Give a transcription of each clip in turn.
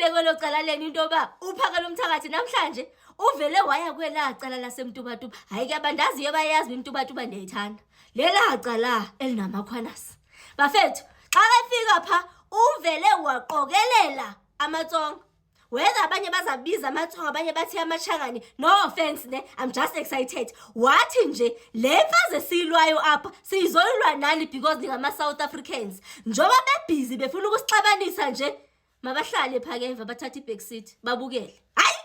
Ithile kwelo cala leni into yoba uPhakela uMthakathi namhlanje uvele waya kwela cala lasemtubatuba. Hayi ke abandaziyo bayazi imtubatuba ndiyayithanda. Lela cala elinamakhwanasi. Bafethu, xa befika pha uvele waqokelela amatsonga. Whether abanye bazabiza amatsonga abanye bathi amashangani. No offense ne, I'm just excited. Wathi nje le mfaze silwayo apha sizoyilwa nani because ningama South Africans. Njoba bebhizi befuna ukusixabanisa nje. Mabahlale phake emva bathatha iback seat babukele. Hayi!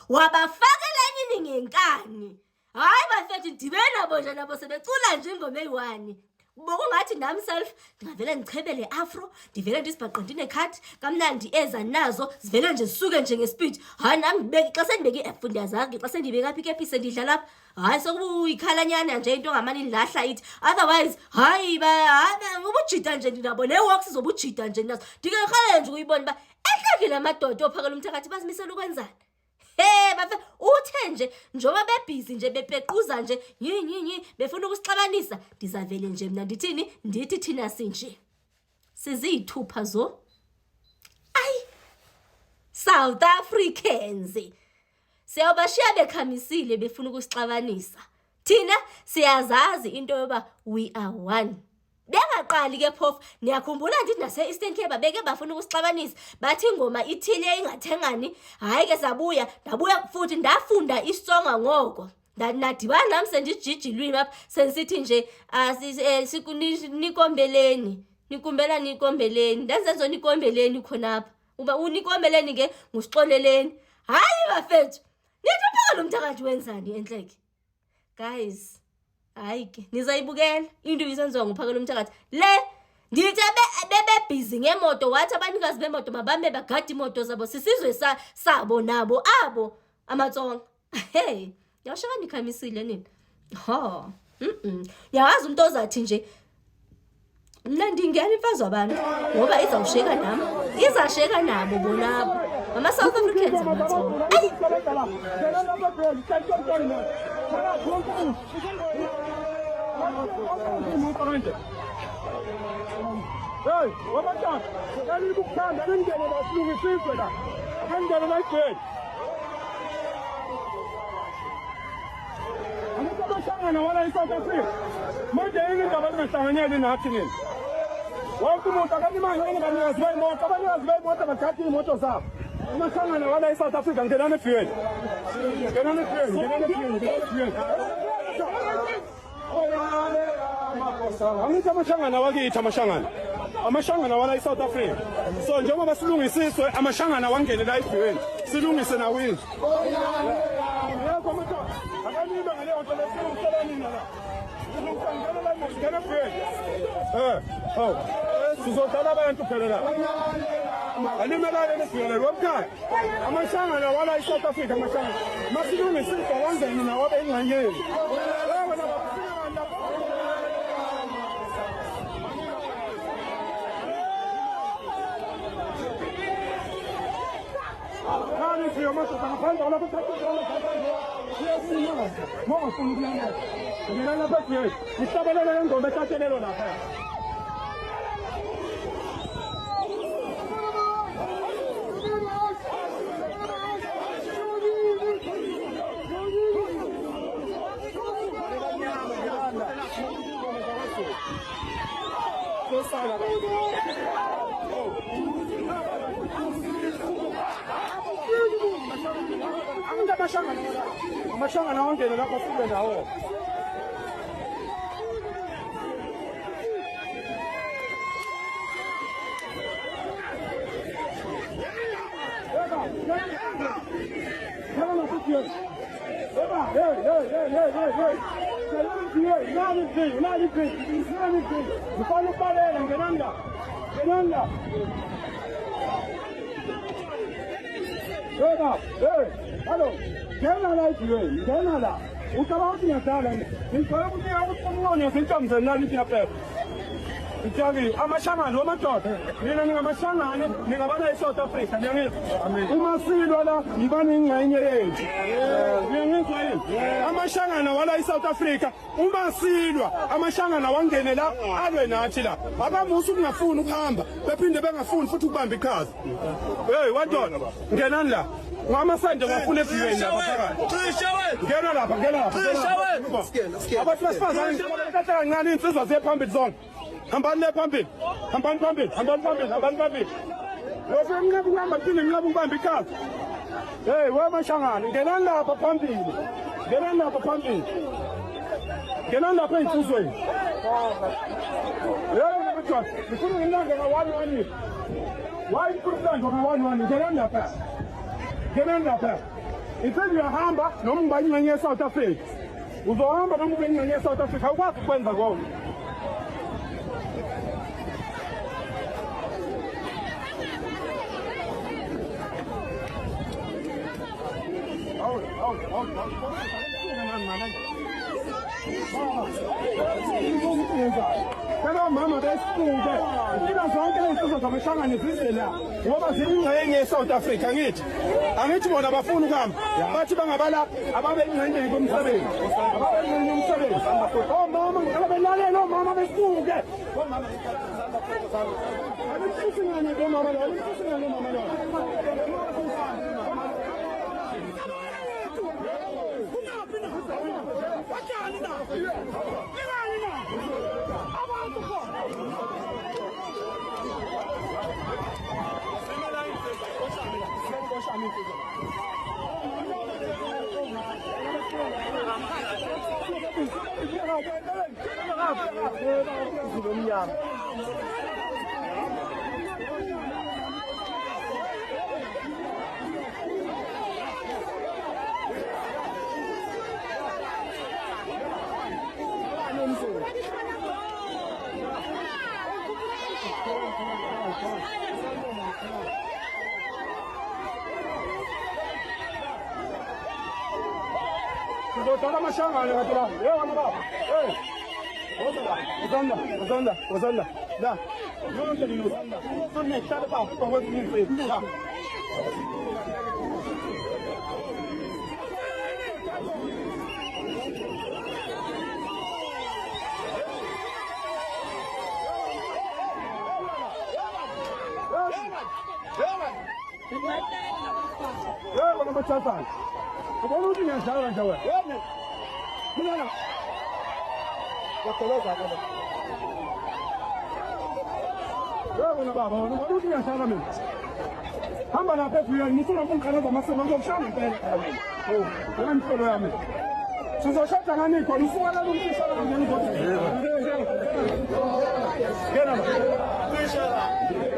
Wabafakela nini ngenkani? Hayi bafethu ndibena bo nje nabo sebecula nje ingoma eyi1. Bokungathi nami self ngavele ngichebele afro, ndivele ndisibhaqe ndinekhathi kamnandi eza nazo zivele nje zisuke nje ngespeed. Hayi nami ngibeke xa sendibeke efunda zakhe xa sendibeka apha ikepisi ndidla lapha. Hayi sokuyikhalanyana nje into ngamani lahla ithi. Otherwise hayi ubujida nje ndinabo ne-walks zobujida nje nazo. Ndingekhale nje uyibona ba ehlekile amadoda ophakela uMthakathi bazimisela ukwenzana. Bafe uthe nje njoba bebhizi nje bepequza nje befuna ukusixabanisa ndizavele nje mina ndithini ndithi thina sinje sizithupha zo ay South Africans siyabashiya bekhamisile befuna ukusixabanisa thina siyazazi into yoba we are one. Bengaqali ke phofu niyakhumbula ndithi nase Eastern Cape beke bafuna ukusixabanisa bathi ingoma ithile ingathengani. Hayi ke ndabuya futhi ndafunda isonga ngoko nadibana nami sendijijilwini apha sensithi nje nikommbeleni nikumbela nikombeleni ndenzenzo nikombeleni khonapha uba unikombeleni ke ngusixoleleni. Hayi bafethu nithi uPhakela uMthakathi wenzani enhleke guys. Hayi ke nizayibukela into isenziwa nguPhakela uMthakathi le ndithi bebebhizi ngemoto wathi abanikazi bemoto mabambe bagadi imoto zabo sisizwe sabo nabo abo amatsonga. Hey yashaka nikhamisile nini ho yawazi umuntu ozathi nje mina ndingena imfazwe abantu ngoba izawusheka nami izasheka nabo bonabo ama South Africans amatsonga. Hey, wabantwana, ngani ukukhanda ngendlela basilungisizwe la. Ngendlela layigcwele. Abantu abashangana wala eSouth Africa. Manje indaba lingahlanganyeli nathi nini? Wonke umuntu akanimangeni banikazi bemoto, abanikazi bemoto bathatha imoto zabo. Umashangana wala eSouth Africa ngenani efuel. Ngenani efuel. Angithi amashangana wakithi amashangana wala eSouth Africa. So njengoba silungisiswe amashangana wangene la eBhweni silungise nawini. Yebo manje akaniba ngaleyo nto lesilungisela nina la. Silungisela la ngene eBhweni. Sizodala abantu phela la. Alimelane nesibhele womkhaya. Amashangana wala eSouth Africa amashangana. Masilungisiswe wangene nawo engxanyeni. Yo más está pasando la cosa no mira la parte está peleando me está teniendo la amashangana wangene lapha sibe nawo. Hello, Kena la ikiwe, kena la. Utawauti ya sala. Nikola kutia utamwoni ya sencha mzena niti ya pepe. Njaki amashangano wamadoda mina ningamashangane ningabana eSouth Africa ngiyangizwa uma silwa la ngibana ingxenye yethu ngiyangizwa yini amashangano wala eSouth Africa uma silwa amashangano wangene la alwe nathi la abamusu kungafuni ukuhamba bephinde bengafuni futhi ukubamba iqhaza hey wadona ngenani la ngamasande ngafuna eBuyeni lapha phakathi ngena lapha abantu basifazane bathatha kancane insizwa zephambili zona hambani le phambili hambani phambili lokho emnqabu kuhamba phinde emnqabu kubamba iqhaza hey wamashangane ngenani lapha phambili ngenani lapha ey'nsizweni hey mfana ngifuna ngilanga nga-1-1 why kuhlanjwa nga-1-1 ngenani lapha ithi uyahamba noma uba ingxenye ye-South Africa uzohamba noma ube ingxenye ye-South Africa awukwazi ukwenza konke Kala mama besifuke ina zonke lezi zamashangane zizela ngoba zingxenye eSouth Africa angithi bona bafuna ukuhamba bathi bangabala ababe ingxenye komsebenzi oh mama ngicela belalele no mama besifuke Tala mashangane katira. Wana baba. Uzanda. Da. Yonke ni uzanda. Sonne tala ba ko wadi ni. Da. Wana machasa. Kamu ni yang salah jawab. Mana? Waktu apa? Mana bapa? Kamu ni yang salah ni. Hamba nak pergi ni tu nak kerana masa nak sana kan. Oh, jangan perlu kami. Susah jangan ni. Kalau semua nak mungkin salah jangan buat. Kenapa? Inshallah.